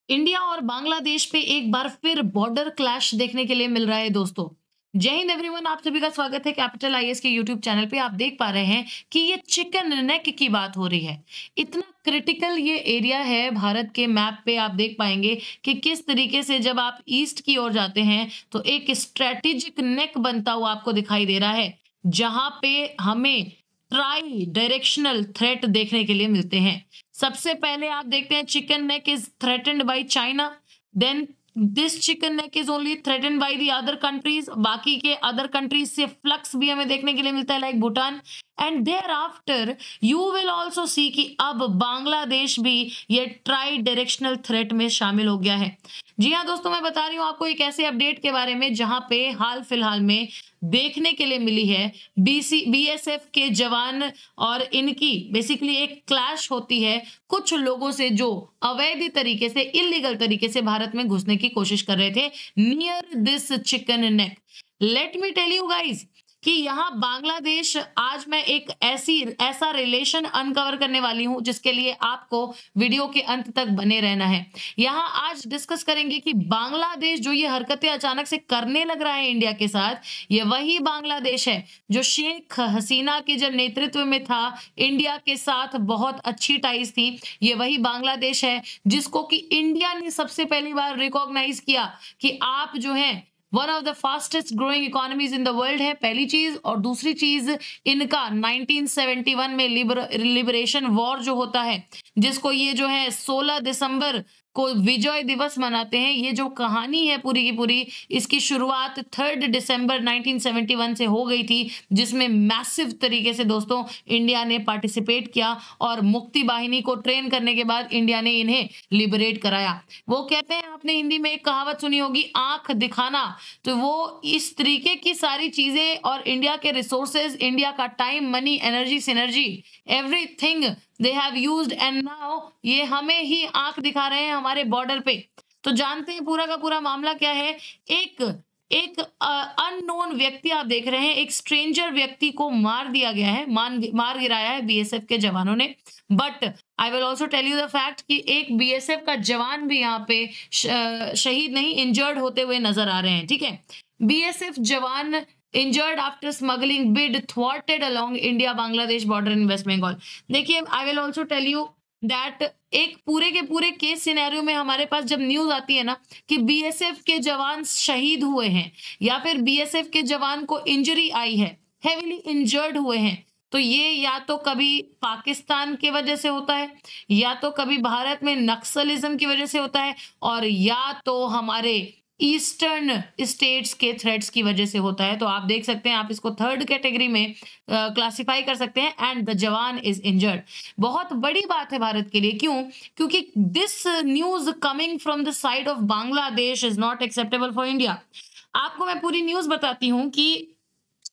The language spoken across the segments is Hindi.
इंडिया और बांग्लादेश पे एक बार फिर बॉर्डर क्लैश देखने के लिए मिल रहा है दोस्तों। जय हिंद एवरीवन, आप सभी का स्वागत है कैपिटल आईएएस के यूट्यूब चैनल पे। आप देख पा रहे हैं कि ये चिकन नेक की बात हो रही है। इतना क्रिटिकल ये एरिया है भारत के मैप पे। आप देख पाएंगे कि किस तरीके से जब आप ईस्ट की ओर जाते हैं तो एक स्ट्रेटेजिक नेक बनता हुआ आपको दिखाई दे रहा है, जहां पे हमें ट्राई डायरेक्शनल थ्रेट देखने के लिए मिलते हैं। सबसे पहले आप देखते हैं chicken neck is threatened by China, then this chicken neck is only threatened by the other countries. बाकी के अदर कंट्रीज से फ्लक्स भी हमें देखने के लिए मिलता है, like Bhutan. And thereafter you will also see कि अब बांग्लादेश भी ये ट्राई डायरेक्शनल थ्रेट में शामिल हो गया है। जी हाँ दोस्तों, मैं बता रही हूँ आपको एक ऐसे अपडेट के बारे में जहां पे हाल फिलहाल में देखने के लिए मिली है बीएसएफ के जवान और इनकी बेसिकली एक क्लैश होती है कुछ लोगों से जो अवैध तरीके से, इलीगल तरीके से भारत में घुसने की कोशिश कर रहे थे near this chicken neck. Let me tell you guys कि यहाँ बांग्लादेश, आज मैं एक ऐसा रिलेशन अनकवर करने वाली हूं जिसके लिए आपको वीडियो के अंत तक बने रहना है। यहाँ आज डिस्कस करेंगे कि बांग्लादेश जो ये हरकतें अचानक से करने लग रहा है इंडिया के साथ, ये वही बांग्लादेश है जो शेख हसीना के जब नेतृत्व में था, इंडिया के साथ बहुत अच्छी टाइज थी। ये वही बांग्लादेश है जिसको कि इंडिया ने सबसे पहली बार रिकॉग्नाइज किया कि आप जो है one of the fastest growing economies in the world है, पहली चीज। और दूसरी चीज, इनका 1971 में लिबरेशन वॉर जो होता है, जिसको ये जो है 16 दिसंबर को विजय दिवस मनाते हैं, ये जो कहानी है पूरी की पूरी, इसकी शुरुआत 3 दिसंबर 1971 से हो गई थी, जिसमें मैसिव तरीके से दोस्तों इंडिया ने पार्टिसिपेट किया और मुक्ति बाहिनी को ट्रेन करने के बाद इंडिया ने इन्हें लिबरेट कराया। वो कहते हैं, आपने हिंदी में एक कहावत सुनी होगी, आंख दिखाना। तो वो इस तरीके की सारी चीजें और इंडिया के रिसोर्सेज, इंडिया का time, money, energy, synergy, everything they have used, and now ये हमें ही आंख दिखा रहे हैं हमारे बॉर्डर पे। तो जानते हैं पूरा का पूरा मामला क्या है। एक एक अननोन व्यक्ति आप देख रहे हैं, एक स्ट्रेंजर व्यक्ति को मार दिया गया है, मार गिराया है बीएसएफ के जवानों ने। But I will also tell you the fact कि एक बीएसएफ का जवान भी यहाँ पे शहीद नहीं, इंजर्ड होते हुए नजर आ रहे हैं। ठीक है, बीएसएफ जवान injured after smuggling bid thwarted along India Bangladesh border in West Bengal। देखिए, I will also tell you that एक पूरे के पूरे केस सिनेरियो में हमारे पास जब न्यूज आती है ना कि बीएसएफ के जवान शहीद हुए हैं या फिर बीएसएफ के जवान को इंजरी आई है, हेवीली इंजर्ड हुए हैं, तो ये या तो कभी पाकिस्तान की वजह से होता है, या तो कभी भारत में नक्सलिज्म की वजह से होता है, और या तो हमारे ईस्टर्न स्टेट्स के थ्रेट्स की वजह से होता है। तो आप देख सकते हैं, आप इसको थर्ड कैटेगरी में क्लासिफाई कर सकते हैं, एंड द जवान इज इंजर्ड। बहुत बड़ी बात है भारत के लिए। क्यों? क्योंकि this news coming from the side of Bangladesh is not acceptable for India. आपको मैं पूरी न्यूज बताती हूँ कि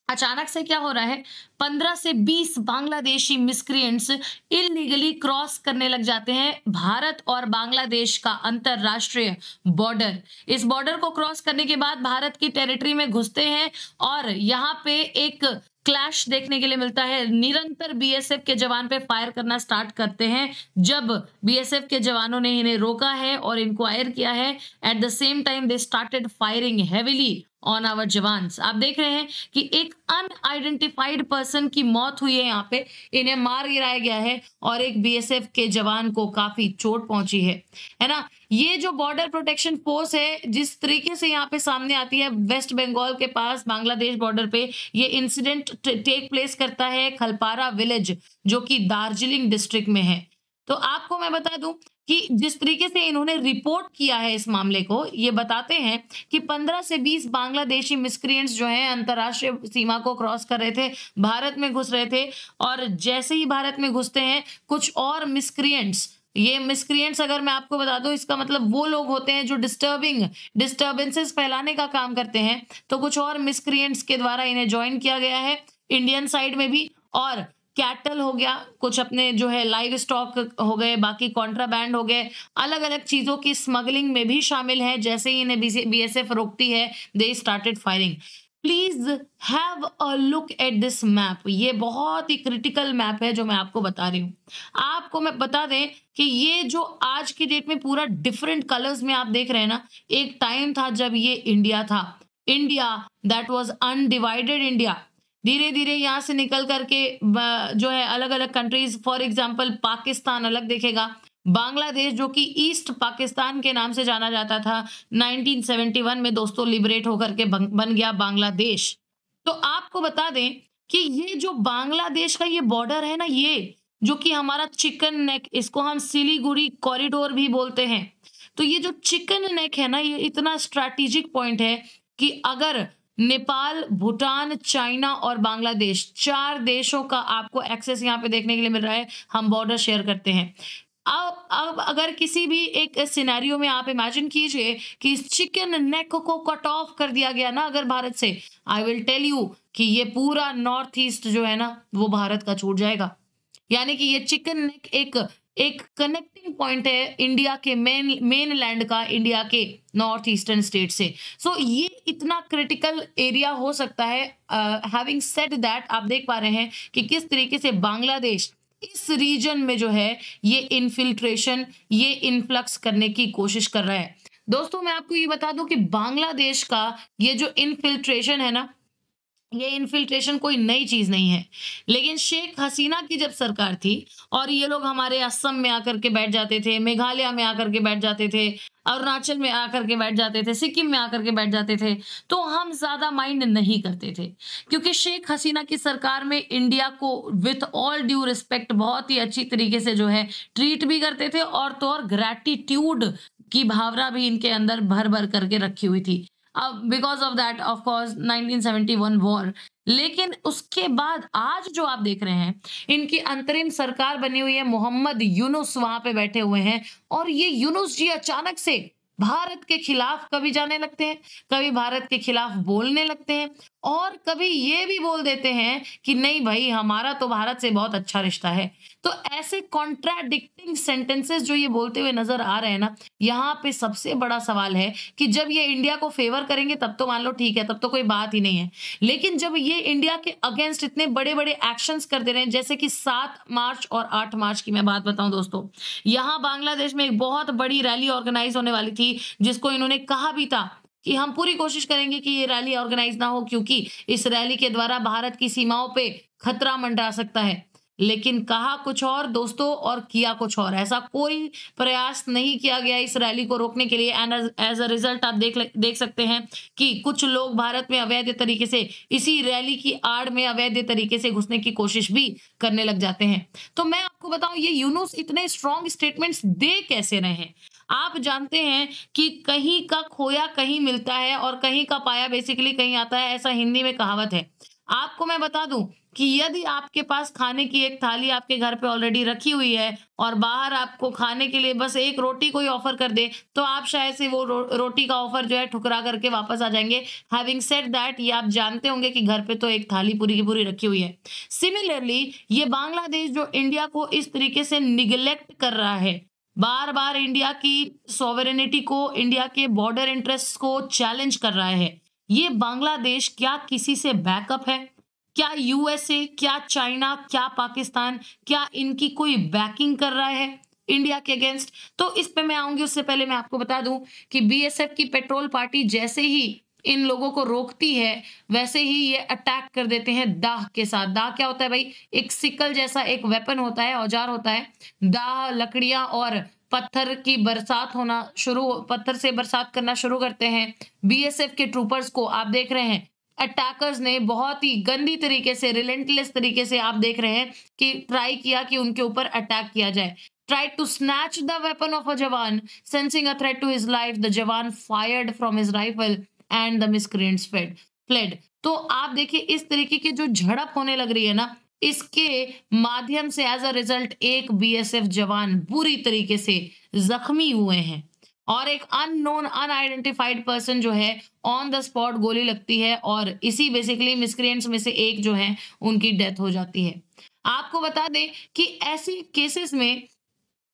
अचानक से क्या हो रहा है। 15 से 20 बांग्लादेशी मिस्क्रिएंट्स इलीगली क्रॉस करने लग जाते हैं भारत और बांग्लादेश का अंतरराष्ट्रीय बॉर्डर। इस बॉर्डर को क्रॉस करने के बाद भारत की टेरिटरी में घुसते हैं और यहाँ पे एक क्लैश देखने के लिए मिलता है। निरंतर बीएसएफ के जवान पे फायर करना स्टार्ट करते हैं जब बीएसएफ के जवानों ने इन्हें रोका है और इंक्वायर किया है। At the same time they started firing heavily on our jawans. आप देख रहे हैं कि एक अनआइडेंटिफाइड पर्सन की मौत हुई है, यहाँ पे इन्हें मार गिराया गया है और एक बीएसएफ के जवान को काफी चोट पहुंची है ना। ये जो बॉर्डर प्रोटेक्शन फोर्स है, जिस तरीके से यहाँ पे सामने आती है वेस्ट बंगाल के पास बांग्लादेश बॉर्डर पे, ये इंसिडेंट टेक प्लेस करता है खलपारा विलेज, जो कि दार्जिलिंग डिस्ट्रिक्ट में है। तो आपको मैं बता दूं कि जिस तरीके से इन्होंने रिपोर्ट किया है इस मामले को, ये बताते हैं कि 15 से 20 बांग्लादेशी मिस्क्रिएंट्स जो हैं अंतरराष्ट्रीय सीमा को क्रॉस कर रहे थे, भारत में घुस रहे थे, और जैसे ही भारत में घुसते हैं कुछ और मिस्क्रिएंट्स, ये मिस्क्रिएंट्स अगर मैं आपको बता दूं, इसका मतलब वो लोग होते हैं जो डिस्टर्बेंसेस फैलाने का काम करते हैं। तो कुछ और मिस्क्रिएंट्स के द्वारा इन्हें ज्वाइन किया गया है इंडियन साइड में भी, और कैटल हो गया, कुछ अपने जो है लाइव स्टॉक हो गए, बाकी कॉन्ट्राबैंड हो गए, अलग अलग चीजों की स्मगलिंग में भी शामिल है। जैसे ही इन्हें बीएसएफ रोकती है, दे started firing. Please have a look at this map. ये बहुत ही क्रिटिकल मैप है जो मैं आपको बता रही हूँ। आपको मैं बता दें कि ये जो आज की डेट में पूरा डिफरेंट कलर्स में आप देख रहे हैं ना, एक टाइम था जब ये इंडिया था। India that was undivided India. धीरे धीरे यहाँ से निकल करके जो है अलग अलग कंट्रीज, फॉर एग्जाम्पल पाकिस्तान अलग देखेगा, बांग्लादेश जो कि ईस्ट पाकिस्तान के नाम से जाना जाता था, 1971 में दोस्तों लिबरेट होकर के बन गया बांग्लादेश। तो आपको बता दें कि ये जो बांग्लादेश का ये बॉर्डर है ना, ये जो कि हमारा चिकन नेक, इसको हम सिलीगुड़ी कॉरिडोर भी बोलते हैं। तो ये जो चिकन नेक है ना, ये इतना स्ट्रैटेजिक पॉइंट है कि अगर नेपाल, भूटान, चाइना और बांग्लादेश, 4 देशों का आपको एक्सेस यहाँ पे देखने के लिए मिल रहा है। हम बॉर्डर शेयर करते हैं। अब अगर किसी भी एक सिनेरियो में आप इमेजिन कीजिए कि इस चिकन नेक को कट ऑफ कर दिया गया ना अगर भारत से, आई विल टेल यू कि ये पूरा नॉर्थ ईस्ट जो है ना वो भारत का छूट जाएगा। यानी कि ये चिकन नेक एक एक कनेक्टिंग पॉइंट है इंडिया के मेन लैंड का, इंडिया के नॉर्थ ईस्टर्न स्टेट से। सो ये इतना क्रिटिकल एरिया हो सकता है। हैविंग सेड दैट, आप देख पा रहे हैं कि किस तरीके से बांग्लादेश इस रीजन में जो है ये इन्फिल्ट्रेशन, ये इन्फ्लक्स करने की कोशिश कर रहा है। दोस्तों मैं आपको ये बता दूं कि बांग्लादेश का ये जो इन्फिल्ट्रेशन है ना, ये इन्फिल्ट्रेशन कोई नई चीज नहीं है। लेकिन शेख हसीना की जब सरकार थी और ये लोग हमारे असम में आकर के बैठ जाते थे, मेघालय में आकर के बैठ जाते थे, अरुणाचल में आकर के बैठ जाते थे, सिक्किम में आकर के बैठ जाते थे, तो हम ज्यादा माइंड नहीं करते थे, क्योंकि शेख हसीना की सरकार में इंडिया को विथ ऑल ड्यू रिस्पेक्ट बहुत ही अच्छी तरीके से जो है ट्रीट भी करते थे, और तो और ग्रैटिट्यूड की भावना भी इनके अंदर भर भर करके रखी हुई थी। अब because of that of course 1971 war. लेकिन उसके बाद आज जो आप देख रहे हैं, इनकी अंतरिम सरकार बनी हुई है, मोहम्मद यूनुस वहां पे बैठे हुए हैं, और ये यूनुस जी अचानक से भारत के खिलाफ कभी जाने लगते हैं, कभी भारत के खिलाफ बोलने लगते हैं, और कभी ये भी बोल देते हैं कि नहीं भाई हमारा तो भारत से बहुत अच्छा रिश्ता है। तो ऐसे कॉन्ट्राडिक्टिंग सेंटेंसेस जो ये बोलते हुए नजर आ रहे हैं ना, यहाँ पे सबसे बड़ा सवाल है कि जब ये इंडिया को फेवर करेंगे तब तो मान लो ठीक है, तब तो कोई बात ही नहीं है। लेकिन जब ये इंडिया के अगेंस्ट इतने बड़े बड़े एक्शंस कर दे रहे हैं, जैसे कि 7 मार्च और 8 मार्च की मैं बात बताऊं दोस्तों, यहाँ बांग्लादेश में एक बहुत बड़ी रैली ऑर्गेनाइज होने वाली थी, जिसको इन्होंने कहा भी था कि हम पूरी कोशिश करेंगे कि ये रैली ऑर्गेनाइज ना हो, क्योंकि इस रैली के द्वारा भारत की सीमाओं पे खतरा मंडरा सकता है। लेकिन कहा कुछ और दोस्तों और किया कुछ और। ऐसा कोई प्रयास नहीं किया गया इस रैली को रोकने के लिए, एंड एज अ रिजल्ट आप देख सकते हैं कि कुछ लोग भारत में अवैध तरीके से, इसी रैली की आड़ में अवैध तरीके से घुसने की कोशिश भी करने लग जाते हैं। तो मैं आपको बताऊं, ये यूनुस इतने स्ट्रॉन्ग स्टेटमेंट्स दे कैसे रहे हैं। आप जानते हैं कि कहीं का खोया कहीं मिलता है, और कहीं का पाया बेसिकली कहीं आता है, ऐसा हिंदी में कहावत है। आपको मैं बता दूं कि यदि आपके पास खाने की एक थाली आपके घर पे ऑलरेडी रखी हुई है, और बाहर आपको खाने के लिए बस एक रोटी कोई ऑफर कर दे, तो आप शायद से वो रोटी का ऑफर जो है ठुकरा करके वापस आ जाएंगे। हैविंग सेड दैट, ये आप जानते होंगे कि घर पे तो एक थाली पूरी की पूरी रखी हुई है। सिमिलरली ये बांग्लादेश जो इंडिया को इस तरीके से निगलेक्ट कर रहा है, बार बार इंडिया की सॉवरेनिटी को, इंडिया के बॉर्डर इंटरेस्ट को चैलेंज कर रहा है, ये बांग्लादेश क्या किसी से बैकअप है? क्या यूएसए, क्या चाइना, क्या पाकिस्तान, क्या इनकी कोई बैकिंग कर रहा है इंडिया के अगेंस्ट? तो इस पे मैं आऊंगी, उससे पहले मैं आपको बता दूं कि बीएसएफ की पेट्रोल पार्टी जैसे ही इन लोगों को रोकती है, वैसे ही ये अटैक कर देते हैं दाह के साथ। दाह क्या होता है भाई? एक सिकल जैसा एक वेपन होता है, औजार होता है। दाह लकड़ियां और पत्थर की बरसात होना शुरू, पत्थर से बरसात करना शुरू करते हैं। बीएसएफ के ट्रूपर्स को आप देख रहे हैं, अटैकर्स ने बहुत ही गंदी तरीके से, रिलेंटलेस तरीके से आप देख रहे हैं कि ट्राई किया कि उनके ऊपर अटैक किया जाए। Tried to snatch the weapon of a jawan, sensing a threat to his life, the jawan fired from his rifle and the miscreants fled. तो आप देखिए इस तरीके की जो झड़प होने लग रही है ना, इसके माध्यम से एज अ रिजल्ट एक बीएसएफ जवान बुरी तरीके से जख्मी हुए हैं, और एक अननोन अनआइडेंटिफाइड पर्सन जो है ऑन द स्पॉट गोली लगती है, और इसी बेसिकली मिसक्रिएंट्स में से एक जो है उनकी डेथ हो जाती है। आपको बता दें कि ऐसे केसेस में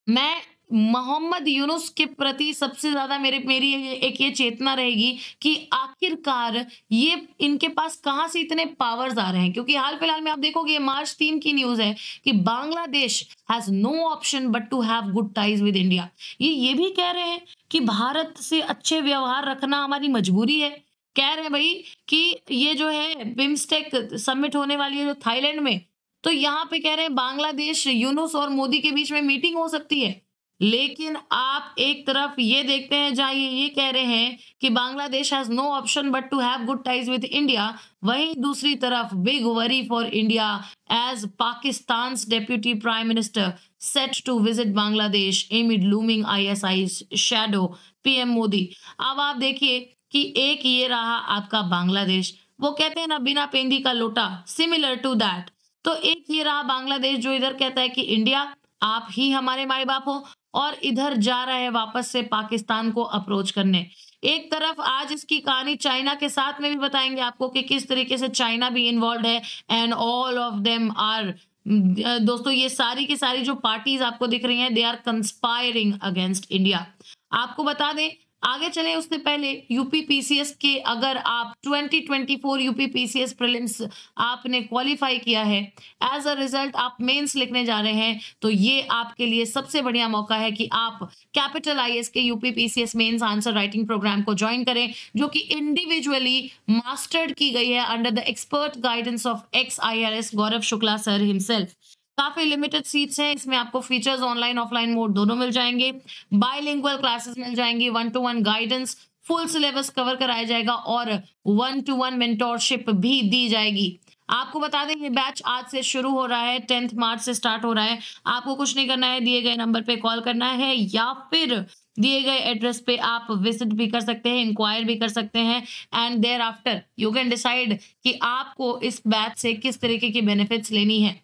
मैं मोहम्मद यूनुस के प्रति सबसे ज्यादा मेरी एक ये चेतना रहेगी कि आखिरकार ये इनके पास कहाँ से इतने पावर्स आ रहे हैं, क्योंकि हाल फिलहाल में आप देखोगे मार्च 3 की न्यूज है कि Bangladesh has no option but to have good ties with India. ये भी कह रहे हैं कि भारत से अच्छे व्यवहार रखना हमारी मजबूरी है। कह रहे हैं भाई कि ये जो है बिम्स्टेक समिट होने वाली है जो थाईलैंड में, तो यहाँ पे कह रहे हैं बांग्लादेश, यूनुस और मोदी के बीच में मीटिंग हो सकती है। लेकिन आप एक तरफ ये देखते हैं जहां ये कह रहे हैं कि Bangladesh has no option but to have good ties with India, वहीं दूसरी तरफ big worry for India as Pakistan deputy prime minister set to visit Bangladesh amid looming ISI shadow PM Modi. अब आप देखिए कि एक ये रहा आपका बांग्लादेश, वो कहते हैं ना बिना पेंदी का लोटा, सिमिलर टू दैट। तो एक ये रहा बांग्लादेश जो इधर कहता है कि इंडिया आप ही हमारे माई बाप हो, और इधर जा रहा है वापस से पाकिस्तान को अप्रोच करने। एक तरफ आज इसकी कहानी चाइना के साथ में भी बताएंगे आपको कि किस तरीके से चाइना भी इन्वॉल्व है, and all of them are दोस्तों ये सारी की सारी जो पार्टीज आपको दिख रही हैं they are conspiring against India. आपको बता दें आगे चले उससे पहले यूपी पीसीएस के अगर आप 2024 यूपी पीसीएस प्रीलिम्स आपने क्वालिफाई किया है, एज अ रिजल्ट आप मेंस लिखने जा रहे हैं, तो ये आपके लिए सबसे बढ़िया मौका है कि आप कैपिटल आईएएस के UP PCS mains answer writing program को ज्वाइन करें, जो कि इंडिविजुअली मास्टर्ड की गई है under the expert guidance of ex IRS Gaurav Shukla sir himself. काफी लिमिटेड सीट्स हैं, इसमें आपको फीचर्स ऑनलाइन ऑफलाइन मोड दोनों मिल जाएंगे, बाइलिंगुअल क्लासेस मिल जाएंगी, 1-to-1 guidance, full syllabus cover कराया जाएगा और 1-to-1 मेंटोरशिप भी दी जाएगी। आपको बता दें ये बैच आज से शुरू हो रहा है, 10 मार्च से स्टार्ट हो रहा है। आपको कुछ नहीं करना है, दिए गए नंबर पे कॉल करना है या फिर दिए गए एड्रेस पे आप विजिट भी कर सकते हैं, इंक्वायर भी कर सकते हैं, and thereafter you can decide कि आपको इस बैच से किस तरीके की बेनिफिट्स लेनी है।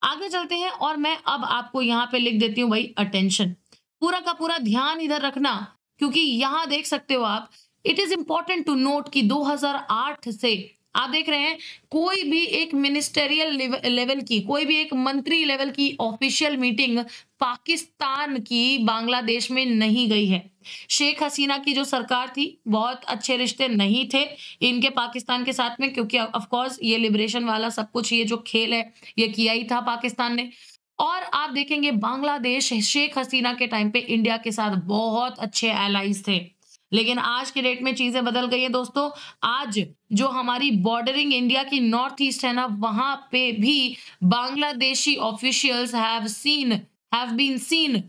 आगे चलते हैं और मैं अब आपको यहाँ पे लिख देती हूँ भाई अटेंशन, पूरा का पूरा ध्यान इधर रखना, क्योंकि यहाँ देख सकते हो आप, it is important to note कि 2008 से आप देख रहे हैं कोई भी एक मिनिस्टेरियल लेवल की, कोई भी एक मंत्री लेवल की ऑफिशियल मीटिंग पाकिस्तान की बांग्लादेश में नहीं गई है। शेख हसीना की जो सरकार थी बहुत अच्छे रिश्ते नहीं थे इनके पाकिस्तान के साथ में, क्योंकि ऑफ कोर्स ये लिबरेशन वाला सब कुछ ये जो खेल है ये किया ही था पाकिस्तान ने। और आप देखेंगे बांग्लादेश शेख हसीना के टाइम पे इंडिया के साथ बहुत अच्छे एलाइज थे, लेकिन आज के डेट में चीजें बदल गई है दोस्तों। आज जो हमारी बॉर्डरिंग इंडिया की नॉर्थ ईस्ट है ना, वहां पे भी Bangladeshi officials have been seen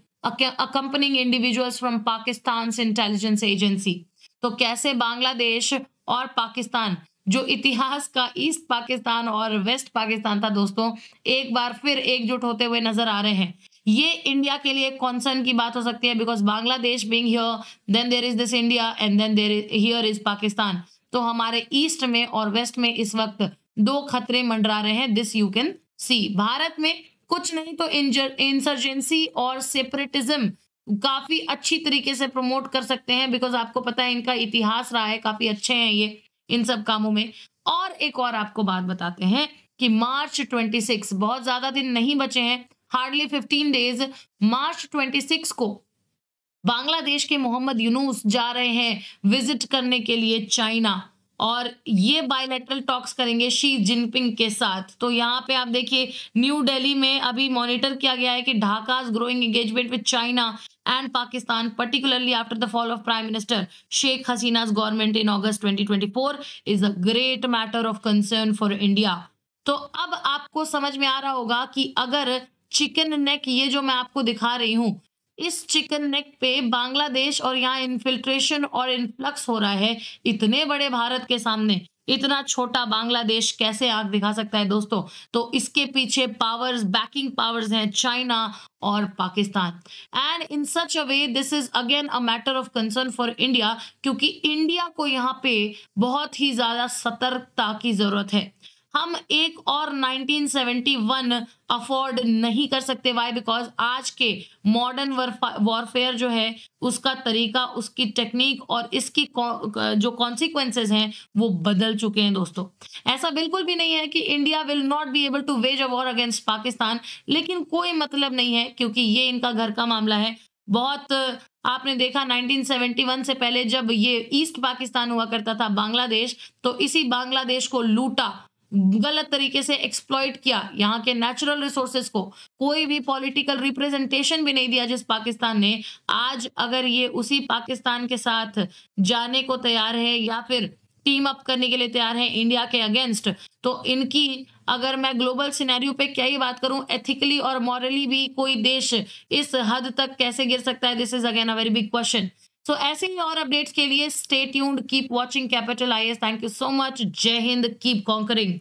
accompanying individuals from Pakistan's intelligence agency। तो कैसे बांग्लादेश और पाकिस्तान, जो इतिहास का ईस्ट पाकिस्तान और वेस्ट पाकिस्तान था दोस्तों, एक बार फिर एकजुट होते हुए नजर आ रहे हैं। ये इंडिया के लिए कॉन्सर्न की बात हो सकती है, because Bangladesh being here, then there is this India and then here is Pakistan. तो हमारे ईस्ट में और वेस्ट में इस वक्त दो खतरे मंडरा रहे हैं, this you can see. Bharat में कुछ नहीं तो इंसर्जेंसी और सेपरेटिज्म काफी अच्छी तरीके से प्रमोट कर सकते हैं, बिकॉज आपको पता है इनका इतिहास रहा है, काफी अच्छे हैं ये इन सब कामों में। और एक और आपको बात बताते हैं कि मार्च 26, बहुत ज्यादा दिन नहीं बचे हैं, हार्डली 15 डेज, मार्च 26 को बांग्लादेश के मोहम्मद यूनुस जा रहे हैं विजिट करने के लिए चाइना, और ये बायलैटरल टॉक्स करेंगे शी जिनपिंग के साथ। तो यहाँ पे आप देखिए न्यू दिल्ली में अभी मॉनिटर किया गया है कि Dhaka's growing engagement with China and Pakistan particularly after the fall of prime minister Sheikh Hasina's government in August 2024 is a great matter of concern for India. तो अब आपको समझ में आ रहा होगा कि अगर चिकन नेक ये जो मैं आपको दिखा रही हूँ, इस चिकन नेक पे बांग्लादेश और यहाँ इन्फिल्ट्रेशन और इन्फ्लक्स हो रहा है, इतने बड़े भारत के सामने इतना छोटा बांग्लादेश कैसे आंख दिखा सकता है दोस्तों। तो इसके पीछे पावर्स, बैकिंग पावर्स हैं चाइना और Pakistan, and in such a way this is again a matter of concern for India, क्योंकि इंडिया को यहाँ पे बहुत ही ज्यादा सतर्कता की जरूरत है। हम एक और 1971 अफोर्ड नहीं कर सकते। वाई? बिकॉज आज के मॉडर्न वॉरफेयर जो है उसका तरीका, उसकी टेक्निक और इसकी जो कॉन्सिक्वेंसेज हैं वो बदल चुके हैं दोस्तों। ऐसा बिल्कुल भी नहीं है कि India will not be able to wage a war against Pakistan, लेकिन कोई मतलब नहीं है, क्योंकि ये इनका घर का मामला है। बहुत आपने देखा 1971 से पहले जब ये ईस्ट पाकिस्तान हुआ करता था बांग्लादेश, तो इसी बांग्लादेश को लूटा, गलत तरीके से एक्सप्लॉइट किया, यहाँ के नेचुरल रिसोर्सेज को कोई भी पॉलिटिकल रिप्रेजेंटेशन भी नहीं दिया जिस पाकिस्तान ने। आज अगर ये उसी पाकिस्तान के साथ जाने को तैयार है या फिर टीम अप करने के लिए तैयार है इंडिया के अगेंस्ट, तो इनकी, अगर मैं ग्लोबल सिनेरियो पे क्या ही बात करूं, एथिकली और मॉरली भी कोई देश इस हद तक कैसे गिर सकता है, this is again a very big question. So ऐसे ही और अपडेट्स के लिए stay tuned, keep watching capital IAS. Thank you so much. जय हिंद, कीप कॉन्करिंग।